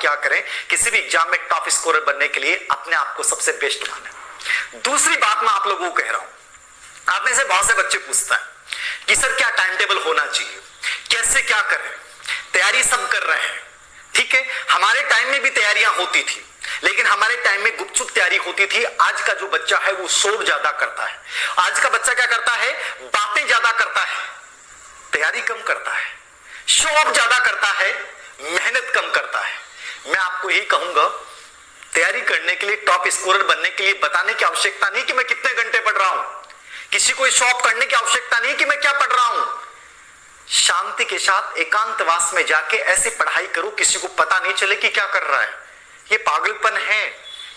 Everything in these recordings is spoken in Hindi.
क्या करें, किसी भी एग्जाम में टॉप स्कोरर बनने के लिए अपने आप को सबसे बेस्ट माने। दूसरी बात मैं आप लोगों को कह रहा हूं, आप में से बहुत से बच्चे पूछता है कि सर क्या टाइम टेबल होना चाहिए, कैसे क्या करें, तैयारी सब कर रहे हैं, ठीक है। हमारे टाइम में भी तैयारियां होती थी, लेकिन हमारे टाइम में गुपचुप तैयारी होती थी। आज का जो बच्चा है वो शोर ज्यादा करता है। आज का बच्चा क्या करता है, बातें ज्यादा करता है, तैयारी कम करता है, शो ऑफ ज्यादा करता है, मेहनत कम करता है। मैं आपको यही कहूंगा, तैयारी करने के लिए, टॉप स्कोरर बनने के लिए बताने की आवश्यकता नहीं कि मैं कितने घंटे पढ़ रहा हूं, किसी को शो ऑफ करने की आवश्यकता नहीं कि मैं क्या पढ़ रहा हूं। शांति के साथ एकांतवास में जाके ऐसी पढ़ाई करो किसी को पता नहीं चले कि क्या कर रहा है। ये पागलपन है,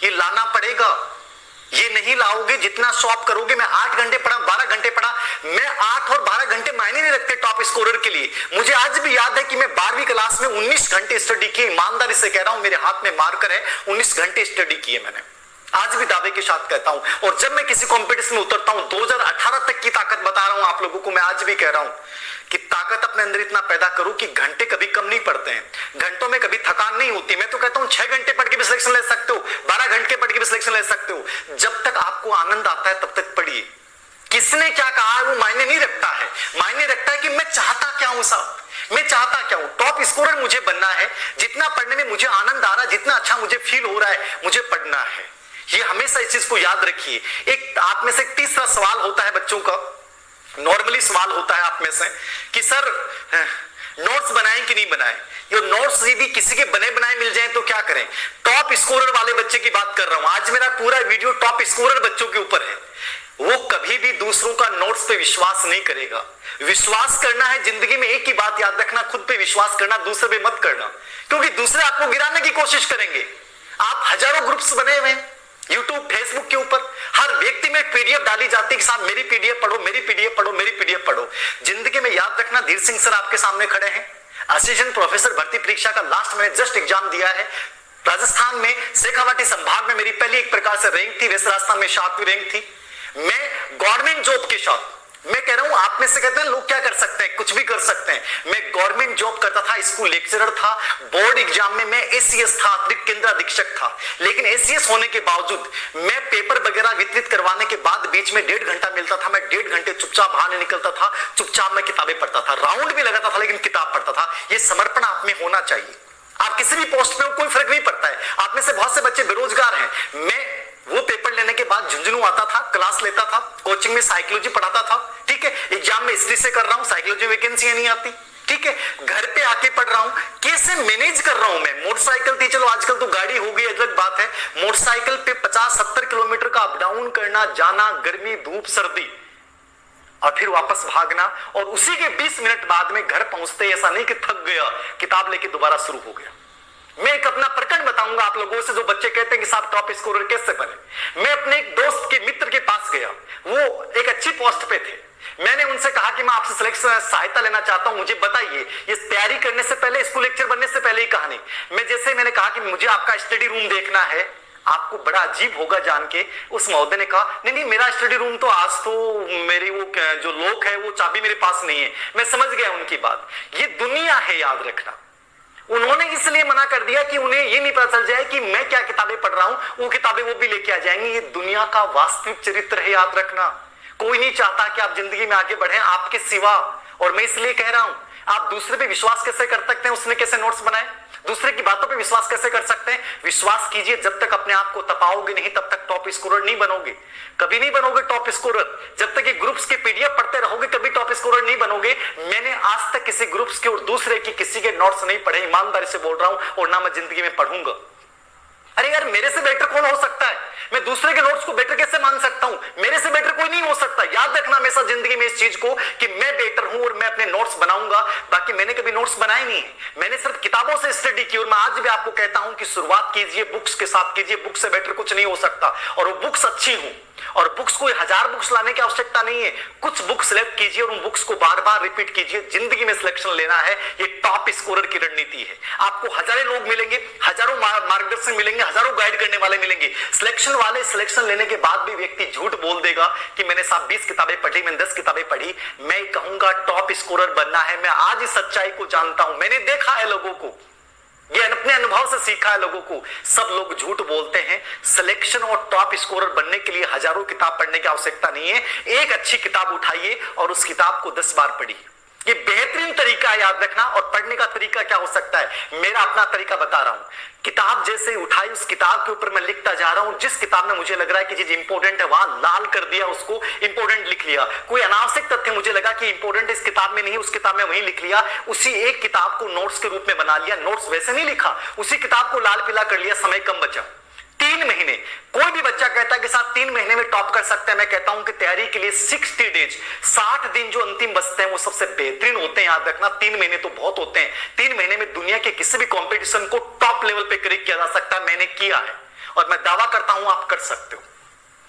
ये लाना पड़ेगा। ये नहीं लाओगे, जितना शॉप करोगे। मैं 8 घंटे पढ़ा, 12 घंटे पढ़ा, मैं 8 और 12 घंटे मायने नहीं रखते टॉप स्कोरर के लिए। मुझे आज भी याद है कि मैं 12वीं क्लास में 19 घंटे स्टडी की, ईमानदारी से कह रहा हूं, मेरे हाथ में मार्कर है, 19 घंटे स्टडी किए मैंने, आज भी दावे के साथ कहता हूं। और जब मैं किसी कंपटीशन में उतरता हूं, 2018 तक की ताकत बता रहा हूं आप लोगों को, मैं आज भी कह रहा हूं कि ताकत अपने अंदर इतना पैदा करो कि घंटे कभी कम नहीं पड़ते हैं, घंटों में कभी थकान नहीं होती। मैं तो कहता हूं 6 घंटे पढ़ के भी सिलेक्शन ले सकते हो, 12 घंटे पढ़ के भी सिलेक्शन ले सकते हो। जब तक आपको आनंद आता है तब तक पढ़िए। किसने क्या कहा है वो मायने नहीं रखता है, मायने रखता है कि मैं चाहता क्या हूं साहब, मैं चाहता क्या हूं। टॉप स्कोरर मुझे बनना है, जितना पढ़ने में मुझे आनंद आ रहा है, जितना अच्छा मुझे फील हो रहा है, मुझे पढ़ना है। ये हमेशा इस चीज को याद रखिए। एक आप में से तीसरा सवाल होता है बच्चों का, नॉर्मली सवाल होता है आप में से कि सर नोट्स बनाएं कि नहीं बनाएं। ये नोट्स यदि किसी के बने बनाए मिल जाएं तो क्या करें। टॉप स्कोरर वाले बच्चे की बात कर रहा हूं, आज मेरा पूरा वीडियो टॉप स्कोरर बच्चों के ऊपर है। वो कभी भी दूसरों का नोट्स पे विश्वास नहीं करेगा। विश्वास करना है जिंदगी में, एक ही बात याद रखना, खुद पे विश्वास करना, दूसरे पे मत करना, क्योंकि दूसरे आपको गिराने की कोशिश करेंगे। आप हजारों ग्रुप्स बने हुए हैं यूट्यूब, फेसबुक के ऊपर, हर व्यक्ति में पीडीएफ डाली जाती है कि साहब मेरी पीडीएफ पढ़ो, मेरी पीडीएफ पढ़ो, मेरी पीडीएफ पढ़ो। जिंदगी में याद रखना, धीर सिंह सर आपके सामने खड़े हैं, असिस्टेंट प्रोफेसर भर्ती परीक्षा का लास्ट मैंने जस्ट एग्जाम दिया है। राजस्थान में शेखावाटी संभाग में मेरी पहली एक प्रकार से रैंक थी, वैसे राजस्थान में 7वीं रैंक थी। मैं गवर्नमेंट जॉब के साथ, मैं कह रहा हूं आप में से कहते हैं लोग क्या कर सकते हैं, कुछ भी कर सकते हैं। मैं गवर्नमेंट जॉब करता था, स्कूल लेक्चरर था, बोर्ड एग्जाम में मैं एसीएस था, अतिरिक्त केंद्र अधीक्षक था। लेकिन एसीएस होने के बावजूद मैं पेपर वगैरह वितरित करवाने के बाद बीच में 1.5 घंटा मिलता था, मैं 1.5 घंटे चुपचाप बाहर नहीं निकलता था, चुपचाप मैं किताबें पढ़ता था, राउंड भी लगाता था लेकिन किताब पढ़ता था। ये समर्पण आप में होना चाहिए। आप किसी भी पोस्ट पे हो, कोई फर्क नहीं पड़ता है। आप में से बहुत से बच्चे बेरोजगार हैं। मैं वो पेपर लेने के बाद झुंझुनू आता था, क्लास लेता था, कोचिंग में साइकोलॉजी पढ़ाता था, ठीक है। एग्जाम में हिस्ट्री से कर रहा हूं, साइकोलॉजी वैकेंसी नहीं आती, ठीक है। घर पे आके पढ़ रहा हूं, कैसे मैनेज कर रहा हूं मैं। मोटरसाइकिल थी, चलो आजकल तो गाड़ी हो गई, अलग बात है। मोटरसाइकिल पे 50-70 किलोमीटर का अप डाउन करना, जाना, गर्मी, धूप, सर्दी, और फिर वापस भागना, और उसी के 20 मिनट बाद में घर पहुंचते ऐसा नहीं कि थक गया, किताब लेके दोबारा शुरू हो गया। मैं एक अपना प्रकरण बताऊंगा आप लोगों से, जो बच्चे कहते हैं कि साहब टॉप स्कोरर कैसे बने। मैं अपने एक दोस्त के मित्र के पास गया, वो एक अच्छी पोस्ट पे थे। मैंने उनसे कहा कि मैं आपसे सिलेक्शन सहायता लेना चाहता हूं, मुझे बताइए। ये तैयारी करने से पहले, स्कूल लेक्चर बनने से पहले ही कहानी। मैंने कहा कि मुझे आपका स्टडी रूम देखना है। आपको बड़ा अजीब होगा जान के, उस महोदय ने कहा नहीं मेरा स्टडी रूम तो आज तो मेरी वो जो लोक है वो चाबी मेरे पास नहीं है। मैं समझ गया उनकी बात। ये दुनिया है, याद रखना। उन्होंने इसलिए मना कर दिया कि उन्हें ये नहीं पता चल जाए कि मैं क्या किताबें पढ़ रहा हूं, वो किताबें वो भी लेके आ जाएंगी। ये दुनिया का वास्तविक चरित्र है, याद रखना। कोई नहीं चाहता कि आप जिंदगी में आगे बढ़ें आपके सिवा। और मैं इसलिए कह रहा हूं, आप दूसरे पे विश्वास कैसे कर सकते हैं, उसने कैसे नोट्स बनाए, दूसरे की बातों पे विश्वास कैसे कर सकते हैं। विश्वास कीजिए, जब तक अपने आप को तपाओगे नहीं तब तक टॉप स्कोरर नहीं बनोगे, कभी नहीं बनोगे टॉप स्कोरर। जब तक ये ग्रुप्स के पीडीएफ पढ़ते रहोगे कभी टॉप स्कोरर नहीं बनोगे। मैंने आज तक किसी ग्रुप्स के और दूसरे की किसी के नोट्स नहीं पढ़े, ईमानदारी से बोल रहा हूं, और ना मैं जिंदगी में पढ़ूंगा। अरे यार, मेरे से बेटर कौन हो सकता है? मैं दूसरे के नोट्स को बेटर कैसे मान सकता हूं? मेरे से बेटर कोई नहीं हो सकता। याद रखना हमेशा जिंदगी में इस चीज को कि मैं बेटर हूं और मैं अपने नोट्स बनाऊंगा। बाकी मैंने कभी नोट्स बनाए नहीं है, मैंने सिर्फ किताबों से स्टडी की। और मैं आज भी आपको कहता हूं कि शुरुआत कीजिए बुक्स के साथ कीजिए, बुक से बेटर कुछ नहीं हो सकता। और वो बुक्स अच्छी हूं, और बुक्स कोई 1000 बुक्स लाने की आवश्यकता नहीं है। कुछ बुक सिलेक्ट कीजिए और उन बुक्स को बार बार रिपीट कीजिए। जिंदगी में सिलेक्शन लेना है, ये टॉप स्कोरर की रणनीति है। आपको हजारों लोग मिलेंगे, हजारों मार्गदर्शन मिलेंगे, हजारों गाइड करने वाले मिलेंगे। सिलेक्शन वाले सिलेक्शन लेने के बाद भी व्यक्ति झूठ बोल देगा कि मैंने साहब 20 किताबें पढ़ी, मैंने 10 किताबें पढ़ी। मैं कहूंगा टॉप स्कोरर बनना है। मैं आज इस सच्चाई को जानता हूं, मैंने देखा है लोगों को। ये अपने अनुभव से सीखा है लोगों को। सब लोग झूठ बोलते हैं। सिलेक्शन और टॉप स्कोरर बनने के लिए हजारों किताब पढ़ने की आवश्यकता नहीं है। एक अच्छी किताब उठाइए और उस किताब को 10 बार पढ़िए। ये बेहतरीन तरीका है याद रखना। और पढ़ने का तरीका क्या हो सकता है, मेरा अपना तरीका बता रहा हूं। किताब जैसे उठाई, उस किताब के ऊपर मैं लिखता जा रहा हूं। जिस किताब में मुझे लग रहा है कि चीज इंपॉर्टेंट है, वहां लाल कर दिया, उसको इंपॉर्टेंट लिख लिया। कोई अनावश्यक तथ्य मुझे लगा कि इंपॉर्टेंट इस किताब में नहीं, उस किताब में वहीं लिख लिया। उसी एक किताब को नोट्स के रूप में बना लिया। नोट्स वैसे नहीं लिखा, उसी किताब को लाल पीला कर लिया, समय कम बचा। 3 महीने, कोई भी बच्चा कहता है कि साहब 3 महीने में टॉप कर सकते हैं। मैं कहता हूं कि तैयारी के लिए 60 डेज, 60 दिन जो अंतिम बचते हैं वो सबसे बेहतरीन होते हैं। याद रखना, 3 महीने तो बहुत होते हैं। 3 महीने में दुनिया के किसी भी कंपटीशन को टॉप लेवल पे क्रैक किया जा सकता है। मैंने किया है और मैं दावा करता हूं आप कर सकते हो।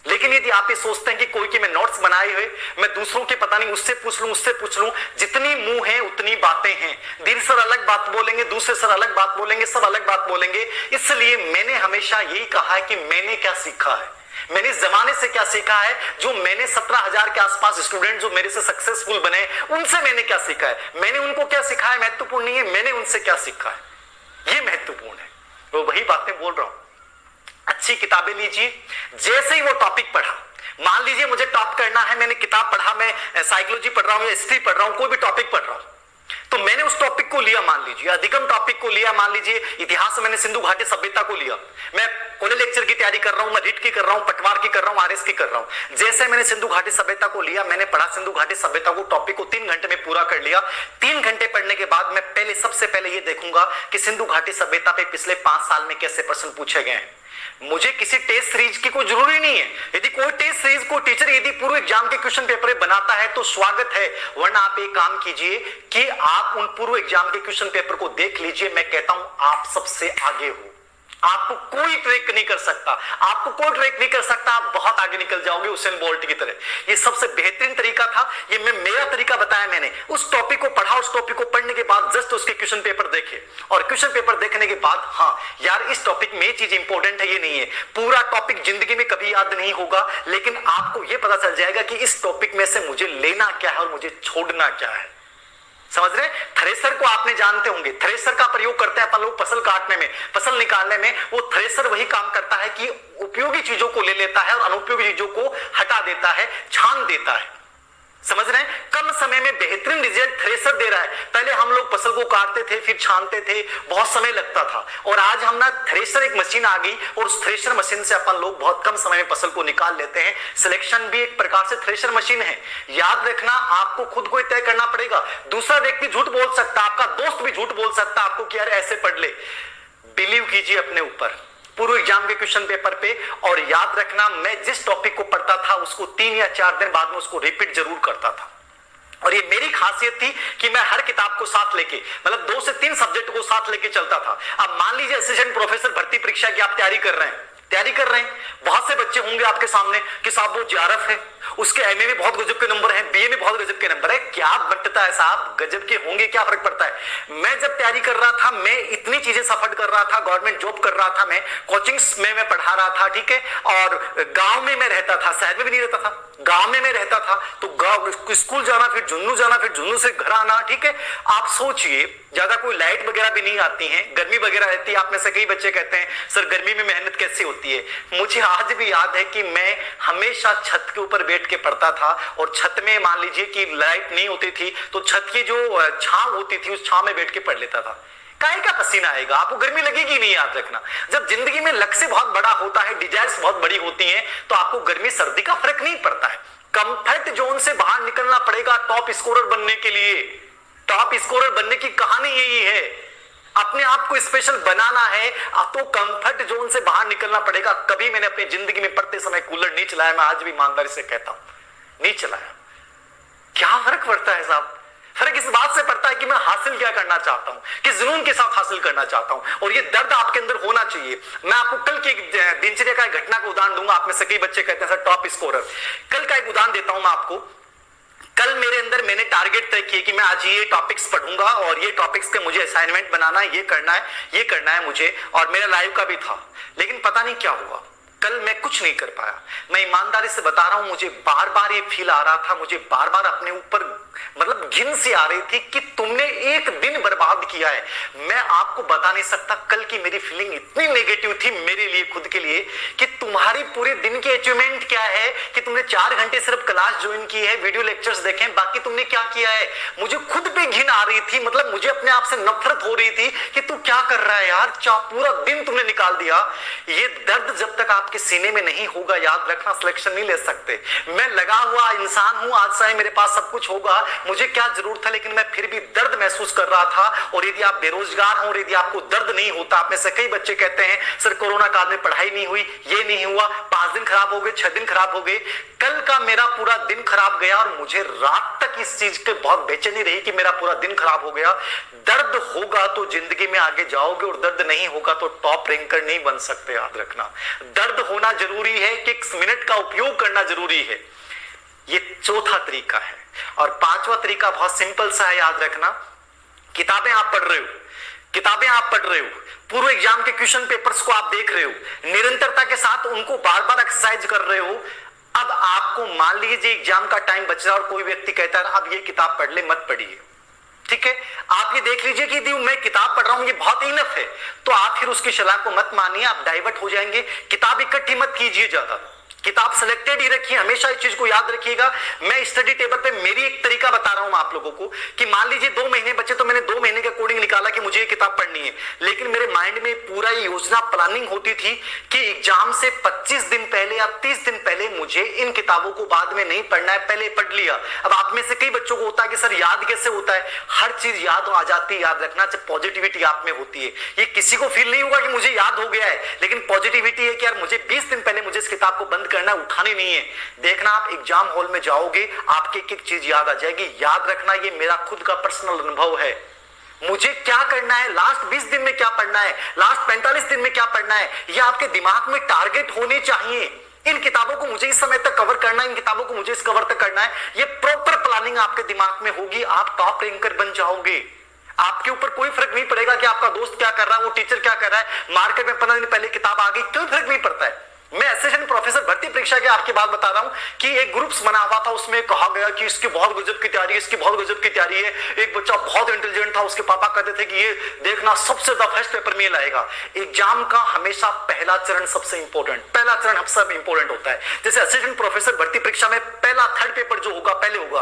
लेकिन यदि आप ये सोचते हैं कि कोई के मैं नोट्स बनाए हुए, मैं दूसरों के पता नहीं उससे पूछ लूं, उससे पूछ लूं, जितनी मुंह है उतनी बातें हैं। दिल सर अलग बात बोलेंगे, दूसरे सर अलग बात बोलेंगे, सब अलग बात बोलेंगे। इसलिए मैंने हमेशा यही कहा है कि मैंने क्या सीखा है, मैंने इस जमाने से क्या सीखा है। जो मैंने 17,000 के आसपास स्टूडेंट जो मेरे से सक्सेसफुल बने, उनसे मैंने क्या सीखा है। मैंने उनको क्या सीखा है महत्वपूर्ण नहीं है, मैंने उनसे क्या सीखा है ये महत्वपूर्ण है। वो वही बातें बोल रहा हूं। अच्छी किताबें लीजिए। जैसे ही वो टॉपिक पढ़ा, मान लीजिए मुझे टॉप करना है, मैंने किताब पढ़ा, मैं साइकोलॉजी पढ़ रहा हूं या हिस्ट्री पढ़ रहा हूं, कोई भी टॉपिक पढ़ रहा हूं, तो मैंने उस टॉपिक को लिया, मान लीजिए अधिगम टॉपिक को लिया, मान लीजिए इतिहास से मैंने सिंधु घाटी सभ्यता को लिया। मैं कॉलेज लेक्चर की तैयारी कर रहा हूं, मैं रीट की कर रहा हूं, पटवार की कर रहा हूं, आरएस की कर रहा हूं। जैसे मैंने सिंधु घाटी सभ्यता को लिया, मैंने पढ़ा सिंधु घाटी सभ्यता को, टॉपिक को 3 घंटे में पूरा कर लिया। 3 घंटे पढ़ने के बाद मैं पहले सबसे पहले ये देखूंगा कि सिंधु घाटी सभ्यता पे पिछले 5 साल में कैसे प्रश्न पूछे गए हैं। मुझे किसी टेस्ट सीरीज की कोई जरूरी नहीं है। यदि कोई टेस्ट सीरीज को टीचर यदि पूर्व एग्जाम के क्वेश्चन पेपर बनाता है तो स्वागत है, वरना आप एक काम कीजिए कि आप उन पूर्व एग्जाम के क्वेश्चन पेपर को देख लीजिए। मैं कहता हूं आप सबसे आगे हो, आपको कोई ट्रैक नहीं कर सकता, आपको कोई ट्रैक नहीं कर सकता। आप बहुत आगे निकल जाओगे उसेन बोल्ट की तरह। ये सबसे बेहतरीन तरीका था। ये मेरा तरीका बताया मैंने। उस टॉपिक को पढ़ा, उस टॉपिक को पढ़ने के बाद जस्ट उसके क्वेश्चन पेपर देखे, और क्वेश्चन पेपर देखने के बाद हाँ यार इस टॉपिक में ये चीज इंपॉर्टेंट है, ये नहीं है। पूरा टॉपिक जिंदगी में कभी याद नहीं होगा, लेकिन आपको यह पता चल जाएगा कि इस टॉपिक में से मुझे लेना क्या है और मुझे छोड़ना क्या है। समझ रहे? थ्रेसर को आपने जानते होंगे, थ्रेसर का प्रयोग करते हैं अपन लोग फसल काटने में, फसल निकालने में। वो थ्रेसर वही काम करता है कि उपयोगी चीजों को ले लेता है और अनुपयोगी चीजों को हटा देता है, छान देता है। समझ रहे हैं? कम समय में बेहतरीन रिजल्ट थ्रेसर दे रहा है। पहले हम लोग फसल को काटते थे, फिर छानते थे, बहुत समय लगता था। और आज हम ना थ्रेसर एक मशीन आ गई और उस थ्रेसर मशीन से अपन लोग बहुत कम समय में फसल को निकाल लेते हैं। सिलेक्शन भी एक प्रकार से थ्रेसर मशीन है। याद रखना, आपको खुद को तय करना पड़ेगा। दूसरा व्यक्ति झूठ बोल सकता, आपका दोस्त भी झूठ बोल सकता आपको कि यार ऐसे पढ़ ले। बिलीव कीजिए अपने ऊपर, पूर्व एग्जाम के क्वेश्चन पेपर पे। और याद रखना, मैं जिस टॉपिक को पढ़ता था उसको 3 या 4 दिन बाद में उसको रिपीट जरूर करता था। और ये मेरी खासियत थी कि मैं हर किताब को साथ लेके, मतलब 2 से 3 सब्जेक्ट को साथ लेके चलता था। अब मान लीजिए असिस्टेंट प्रोफेसर भर्ती परीक्षा की आप तैयारी कर रहे हैं, बहुत से बच्चे होंगे आपके सामने कि साहब वो जेआरएफ है, उसके एमए में बहुत गजब के नंबर हैं, बीए में बहुत गजब के नंबर है। क्या बटता है साहब, गजब के होंगे, क्या फर्क पड़ता है। मैं जब तैयारी कर रहा था, मैं इतनी चीजें सफर कर रहा था, गवर्नमेंट जॉब कर रहा था, मैं कोचिंग्स में मैं पढ़ा रहा था, ठीक है। और गांव में मैं रहता था, शहर में भी नहीं रहता था, गांव में मैं रहता था। तो गांव स्कूल जाना, फिर झुंझुनू जाना, फिर झुंझुनू से घर आना, ठीक है। आप सोचिए, ज्यादा कोई लाइट वगैरह भी नहीं आती है, गर्मी वगैरह रहती है। आप में से कई बच्चे कहते हैं सर गर्मी में मेहनत कैसे होती है। मुझे आज भी याद है कि मैं हमेशा छत के ऊपर बैठ के पढ़ता था, और छत में मान लीजिए कि लाइट नहीं होती थी तो छत की जो छांव होती थी उस छांव में बैठ के पढ़ लेता था। काहे का पसीना आएगा, आपको गर्मी लगेगी नहीं। याद रखना, जब जिंदगी में लक्ष्य बहुत बड़ा होता है, डिजायर्स बहुत बड़ी होती हैं, तो आपको गर्मी सर्दी का फर्क नहीं पड़ता है। कंफर्ट जोन से बाहर निकलना पड़ेगा टॉप स्कोरर बनने के लिए। टॉप स्कोरर बनने की कहानी यही है, अपने आप को स्पेशल बनाना है तो कंफर्ट जोन से बाहर निकलना पड़ेगा। कभी मैंने अपनी जिंदगी में पढ़ते समय कूलर नहीं चलाया, मैं आज भी ईमानदारी से कहता हूं नहीं चलाया। क्या फर्क पड़ता है साहब? फर्क इस बात से पड़ता है कि मैं हासिल क्या करना चाहता हूं, किस जुनून के साथ हासिल करना चाहता हूं, और ये दर्द आपके अंदर होना चाहिए। मैं आपको कल की दिनचर्या का एक घटना का उदाहरण दूंगा। आप में से कई बच्चे कहते हैं सर टॉप स्कोरर। कल का एक उदाहरण देता हूं मैं आपको। कल मेरे अंदर मैंने टारगेट तय किए कि मैं आज ये टॉपिक्स पढ़ूंगा और ये टॉपिक्स के मुझे असाइनमेंट बनाना है, ये करना है मुझे, और मेरा लाइव का भी था। लेकिन पता नहीं क्या हुआ, कल मैं कुछ नहीं कर पाया। मैं ईमानदारी से बता रहा हूं, मुझे बार बार ये फील आ रहा था, मुझे बार बार अपने ऊपर मतलब घिन सी आ रही थी कि तुमने एक दिन बर्बाद किया है। मैं आपको बता नहीं सकता, कल की मेरी फीलिंग इतनी नेगेटिव थी मेरे लिए, खुद के लिए, कि तुम्हारी पूरे दिन की अचीवमेंट क्या है कि तुमने 4 घंटे सिर्फ क्लास ज्वाइन की है, वीडियो लेक्चर्स देखे, बाकी तुमने क्या किया है। मुझे खुद पे घिन आ रही थी, मतलब मुझे अपने आप से नफरत हो रही थी कि तू क्या कर रहा है यार, पूरा दिन तुमने निकाल दिया। ये दर्द जब तक आपके सीने में नहीं होगा, याद रखना, सिलेक्शन नहीं ले सकते। मैं लगा हुआ इंसान हूं, आज चाहे मेरे पास सब कुछ होगा, मुझे क्या जरूरत है, लेकिन मैं फिर भी दर्द महसूस कर रहा था। और यदि आप बेरोजगार हो और यदि आपको दर्द नहीं होता, आप में से कई बच्चे कहते हैं सर कोरोना काल में पढ़ाई नहीं हुई, ये नहीं हुआ, 5 दिन खराब हो गए, 6 दिन खराब हो गए। कल का मेरा पूरा दिन खराब गया और मुझे रात तक इस चीज के बहुत बेचैनी रही कि मेरा पूरा दिन खराब हो गया। दर्द होगा तो जिंदगी में आगे जाओगे और दर्द नहीं होगा तो टॉप रैंकर नहीं बन सकते, याद रखना। दर्द होना जरूरी है कि 1 मिनट का उपयोग करना जरूरी है। ये चौथा तरीका है। और 5वां तरीका बहुत सिंपल सा है, याद रखना। किताबें आप पढ़ रहे हो, किताबें आप पढ़ रहे हो, पूर्व एग्जाम के क्वेश्चन पेपर्स को आप देख रहे हो, निरंतरता के साथ उनको बार बार एक्सरसाइज कर रहे हो। अब आपको मान लीजिए एग्जाम का टाइम बच रहा है और कोई व्यक्ति कहता है अब ये किताब पढ़ ले, मत पढ़िए, ठीक है। आप ये देख लीजिए कि मैं किताब पढ़ रहा हूं, ये बहुत इनफ है, तो आप फिर उसकी सलाह को मत मानिए, आप डाइवर्ट हो जाएंगे। किताब इकट्ठी मत कीजिए ज्यादा, किताब सिलेक्टेड ही रखिए। हमेशा इस चीज को याद रखिएगा। मैं स्टडी टेबल पे मेरी एक तरीका बता रहा हूं आप लोगों को कि मान लीजिए 2 महीने बचे तो मैंने 2 महीने के अकॉर्डिंग निकाला कि मुझे ये किताब पढ़नी है, लेकिन मेरे माइंड में पूरा योजना प्लानिंग होती थी कि एग्जाम से 25 दिन पहले या 30 दिन पहले मुझे इन किताबों को बाद में नहीं पढ़ना है, पहले पढ़ लिया। अब आप में से कई बच्चों को होता है कि सर याद कैसे होता है, हर चीज याद आ जाती है, याद रखना। जब पॉजिटिविटी आप में होती है, ये किसी को फील नहीं होगा कि मुझे याद हो गया है, लेकिन पॉजिटिविटी है कि यार मुझे 20 दिन पहले मुझे इस किताब को बंद करना है, उठानी नहीं है। देखना आप एग्जाम हॉल में जाओगे, आपकी एक एक चीज याद आ जाएगी। याद रखना, ये मेरा खुद का पर्सनल अनुभव है। मुझे क्या करना है, लास्ट 20 दिन में क्या पढ़ना है, लास्ट 45 दिन में क्या पढ़ना है, ये आपके दिमाग में टारगेट होने चाहिए। इन किताबों को मुझे इस समय तक कवर करना है, इन किताबों को मुझे इस कवर तक करना है, ये प्रॉपर प्लानिंग आपके दिमाग में होगी। आप टॉप रैंकर बन जाओगे। आपके ऊपर कोई फर्क नहीं पड़ेगा कि आपका दोस्त क्या कर रहा है, वो टीचर क्या कर रहा है, मार्केट में 15 दिन पहले किताब आ गई, कोई फर्क नहीं पड़ता है। मैं असिस्टेंट प्रोफेसर भर्ती परीक्षा की आपकी बात बता रहा हूं कि एक ग्रुप्स बना हुआ था, उसमें कहा गया कि इसकी बहुत गजब की तैयारी है, इसकी बहुत गजब की तैयारी है। एक बच्चा बहुत इंटेलिजेंट था, उसके पापा कहते थे कि ये देखना सबसे ज्यादा फर्स्ट पेपर में लाएगा। एग्जाम का हमेशा पहला चरण सबसे इंपॉर्टेंट, पहला चरण सबसे इंपॉर्टेंट होता है। जैसे असिस्टेंट प्रोफेसर भर्ती परीक्षा में पहला 3rd पेपर जो होगा पहले होगा,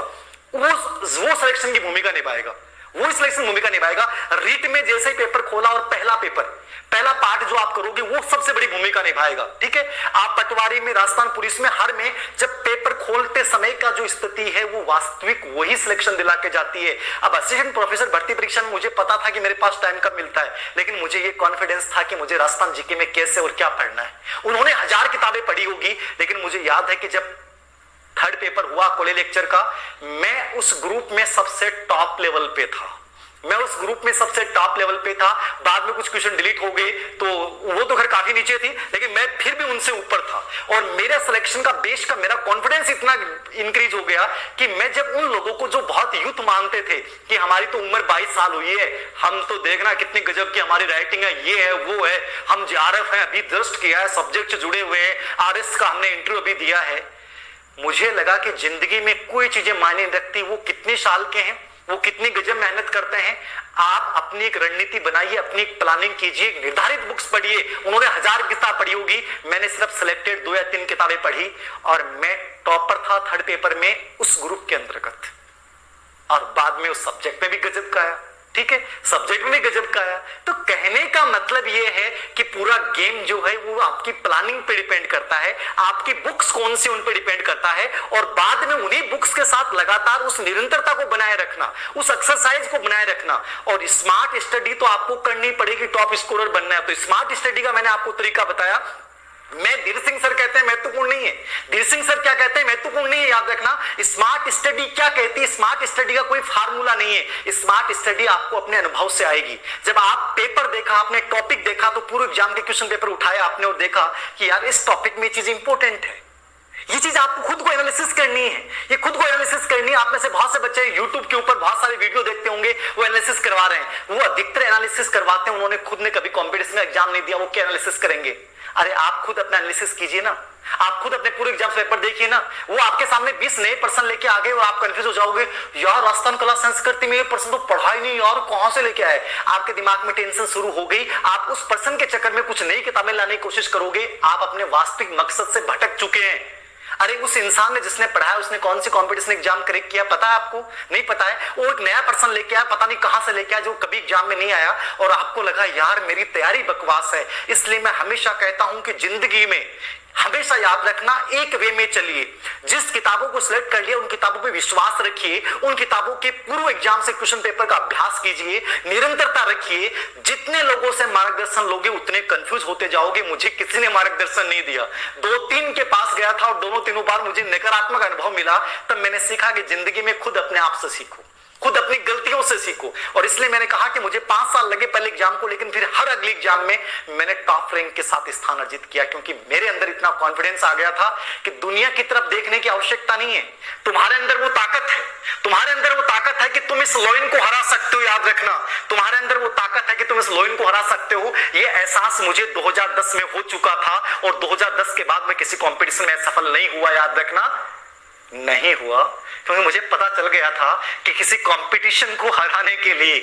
वो सिलेक्शन की भूमिका निभाएगा, वो सिलेक्शन भूमिका निभाएगा। रीट में जैसे ही पेपर खोला और पहला पेपर, पहला पार्ट जो आप करोगे वो सबसे बड़ी भूमिका निभाएगा, ठीक है। आप पटवारी में, राजस्थान पुलिस में, हर में जब पेपर खोलते समय का जो स्थिति है वो वास्तविक वही सिलेक्शन दिला के जाती है। अब असिस्टेंट प्रोफेसर भर्ती परीक्षा में मुझे पता था कि मेरे पास टाइम कब मिलता है, लेकिन मुझे ये कॉन्फिडेंस था कि मुझे राजस्थान जीके में कैसे और क्या पढ़ना है। उन्होंने 1000 किताबें पढ़ी होगी, लेकिन मुझे याद है कि जब 3rd पेपर हुआ कॉलेज लेक्चर का, मैं उस ग्रुप में सबसे टॉप लेवल पे था, मैं उस ग्रुप में सबसे टॉप लेवल पे था। बाद में कुछ क्वेश्चन डिलीट हो गए तो वो तो खैर काफी नीचे थी, लेकिन मैं फिर भी उनसे ऊपर था। और मेरे सिलेक्शन का बेस का मेरा कॉन्फिडेंस इतना इंक्रीज हो गया कि मैं जब उन लोगों को जो बहुत यूथ मानते थे कि हमारी तो उम्र 22 साल हुई है, हम तो देखना कितनी गजब की हमारी राइटिंग है, ये है वो है, हम JRF है, अभी जस्ट किया है, सब्जेक्ट से जुड़े हुए हैं, RS का हमने इंटरव्यू अभी दिया है। मुझे लगा कि जिंदगी में कोई चीजें मायने नहीं रखती, वो कितने साल के हैं, वो कितनी गजब मेहनत करते हैं। आप अपनी एक रणनीति बनाइए, अपनी एक प्लानिंग कीजिए, निर्धारित बुक्स पढ़िए। उन्होंने 1000 किताब पढ़ी होगी, मैंने सिर्फ सिलेक्टेड 2 या 3 किताबें पढ़ी और मैं टॉपर था 3rd पेपर में उस ग्रुप के अंतर्गत। और बाद में उस सब्जेक्ट में भी गजब का आया, ठीक है, सब्जेक्ट में भी गजब का आया। तो कहने का मतलब यह है कि पूरा गेम जो है वो आपकी प्लानिंग पे डिपेंड करता है, आपकी बुक्स कौन सी उन पे डिपेंड करता है, और बाद में उन्हीं बुक्स के साथ लगातार उस निरंतरता को बनाए रखना, उस एक्सरसाइज को बनाए रखना। और स्मार्ट स्टडी तो आपको करनी पड़ेगी, टॉप स्कोरर बनना है। तो स्मार्ट स्टडी का मैंने आपको तरीका बताया। मैं धीर सिंह सर कहते हैं महत्वपूर्ण नहीं है, धीर सिंह सर क्या कहते हैं महत्वपूर्ण नहीं है, याद रखना। स्मार्ट स्टडी क्या कहती है, स्मार्ट स्टडी का कोई फार्मूला नहीं है। स्मार्ट स्टडी आपको अपने अनुभव से आएगी। जब आप पेपर देखा, आपने टॉपिक देखा, तो पूरे एग्जाम के क्वेश्चन पेपर उठाया आपने और देखा कि यार इस टॉपिक में चीज इंपॉर्टेंट है, ये चीज आपको खुद को एनालिसिस करनी है, ये खुद को एनालिसिस करनी है। आप में से बहुत से बच्चे यूट्यूब के ऊपर बहुत सारे वीडियो देखते होंगे, वो एनालिसिस करवा रहे हैं, वो अधिकतर एनालिसिस करवाते हैं, उन्होंने खुद ने कभी कॉम्पिटिशन का एग्जाम नहीं दिया, वो क्या एनालिसिस करेंगे। अरे आप खुद अपना एनालिसिस कीजिए ना, आप खुद अपने पूरे एग्जाम पेपर देखिए ना, वो आपके सामने 20 नए पर्सन लेके आ गए और आप कंफ्यूज हो जाओगे, यार राजस्थान कला संस्कृति में ये पर्सन तो पढ़ा ही नहीं यार, कहां से लेके आए। आपके दिमाग में टेंशन शुरू हो गई, आप उस पर्सन के चक्कर में कुछ नई किताबें लाने की कोशिश करोगे, आप अपने वास्तविक मकसद से भटक चुके हैं। अरे उस इंसान ने जिसने पढ़ाया उसने कौन सी कंपटीशन एग्जाम क्रैक किया पता है आपको? नहीं पता है। वो एक नया पर्सन लेके आया, पता नहीं कहां से लेके आया, जो कभी एग्जाम में नहीं आया, और आपको लगा यार मेरी तैयारी बकवास है। इसलिए मैं हमेशा कहता हूं कि जिंदगी में हमेशा याद रखना, एक वे में चलिए। जिस किताबों को सिलेक्ट कर लिया उन किताबों पे विश्वास रखिए, उन किताबों के पूर्व एग्जाम से क्वेश्चन पेपर का अभ्यास कीजिए, निरंतरता रखिए। जितने लोगों से मार्गदर्शन लोगे उतने कंफ्यूज होते जाओगे। मुझे किसी ने मार्गदर्शन नहीं दिया, 2-3 के पास गया था और दोनों तीनों बार मुझे नकारात्मक अनुभव मिला। तब मैंने सीखा कि जिंदगी में खुद अपने आप से सीखो, खुद अपनी गलतियों से सीखो। और इसलिए मैंने कहा कि मुझे 5 साल लगे पहले एग्जाम को, लेकिन फिर हर अगले एग्जाम में मैंने टॉप रैंक के साथ स्थान अर्जित किया, क्योंकि मेरे अंदर इतना कॉन्फिडेंस आ गया था कि दुनिया की तरफ देखने की आवश्यकता नहीं है। तुम्हारे अंदर वो ताकत है, तुम्हारे अंदर वो ताकत है कि तुम इस लॉइन को हरा सकते हो। याद रखना, तुम्हारे अंदर वो ताकत है कि तुम इस लॉइन को हरा सकते हो। यह एहसास मुझे 2010 में हो चुका था, और 2010 के बाद मैं किसी कॉम्पिटिशन में सफल नहीं हुआ। याद रखना, नहीं हुआ, क्योंकि मुझे पता चल गया था कि किसी कंपटीशन को हराने के लिए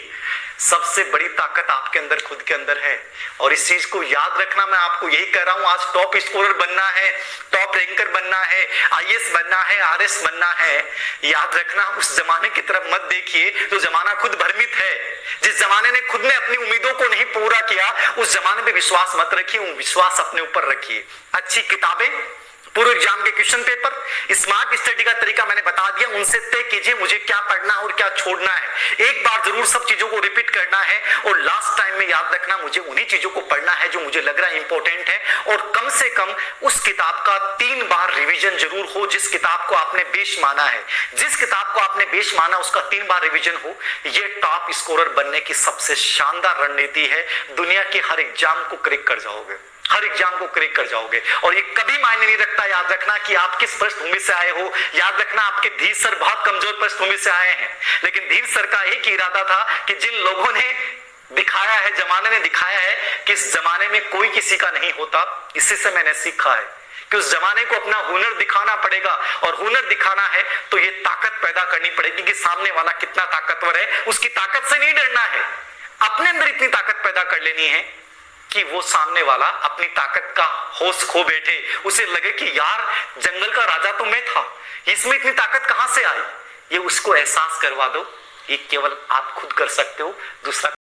सबसे बड़ी ताकत आपके अंदर, खुद के अंदर है। और इस चीज को याद रखना, मैं आपको यही कह रहा हूं। आज टॉप स्कोरर बनना है, टॉप रैंकर बनना है, आईएएस बनना है, आरएस बनना है। याद रखना, उस जमाने की तरफ मत देखिए जो जमाना खुद भ्रमित है। जिस जमाने ने खुद ने अपनी उम्मीदों को नहीं पूरा किया, उस जमाने पे विश्वास मत रखिए, विश्वास अपने ऊपर रखिए। अच्छी किताबें, पूर्व एग्जाम के क्वेश्चन पेपर, स्मार्ट स्टडी का तरीका मैंने बता दिया, उनसे तय कीजिए मुझे क्या पढ़ना और क्या छोड़ना है। एक बार जरूर सब चीजों को रिपीट करना है, और लास्ट टाइम में याद रखना मुझे उन्हीं चीजों को पढ़ना है जो मुझे लग रहा है इंपॉर्टेंट है। और कम से कम उस किताब का 3 बार रिवीजन जरूर हो जिस किताब को आपने बेस माना है। जिस किताब को आपने बेस माना उसका 3 बार रिवीजन हो। यह टॉप स्कोरर बनने की सबसे शानदार रणनीति है। दुनिया के हर एग्जाम को क्रैक कर जाओगे, हर एग्जाम को क्रैक कर जाओगे। और ये कभी मायने नहीं रखता, याद रखना, कि आप किस पृष्ठभूमि से आए हो। याद रखना, आपके धीर सर बहुत कमजोर पृष्ठभूमि से आए हैं, लेकिन धीर सर का एक ही इरादा था कि जिन लोगों ने दिखाया है, जमाने ने दिखाया है कि इस जमाने में कोई किसी का नहीं होता, इसी से मैंने सीखा है कि उस जमाने को अपना हुनर दिखाना पड़ेगा। और हुनर दिखाना है तो ये ताकत पैदा करनी पड़ेगी कि सामने वाला कितना ताकतवर है, उसकी ताकत से नहीं डरना है। अपने अंदर इतनी ताकत पैदा कर लेनी है कि वो सामने वाला अपनी ताकत का होश खो बैठे, उसे लगे कि यार जंगल का राजा तो मैं था, इसमें इतनी ताकत कहां से आई। ये उसको एहसास करवा दो। ये केवल आप खुद कर सकते हो, दूसरा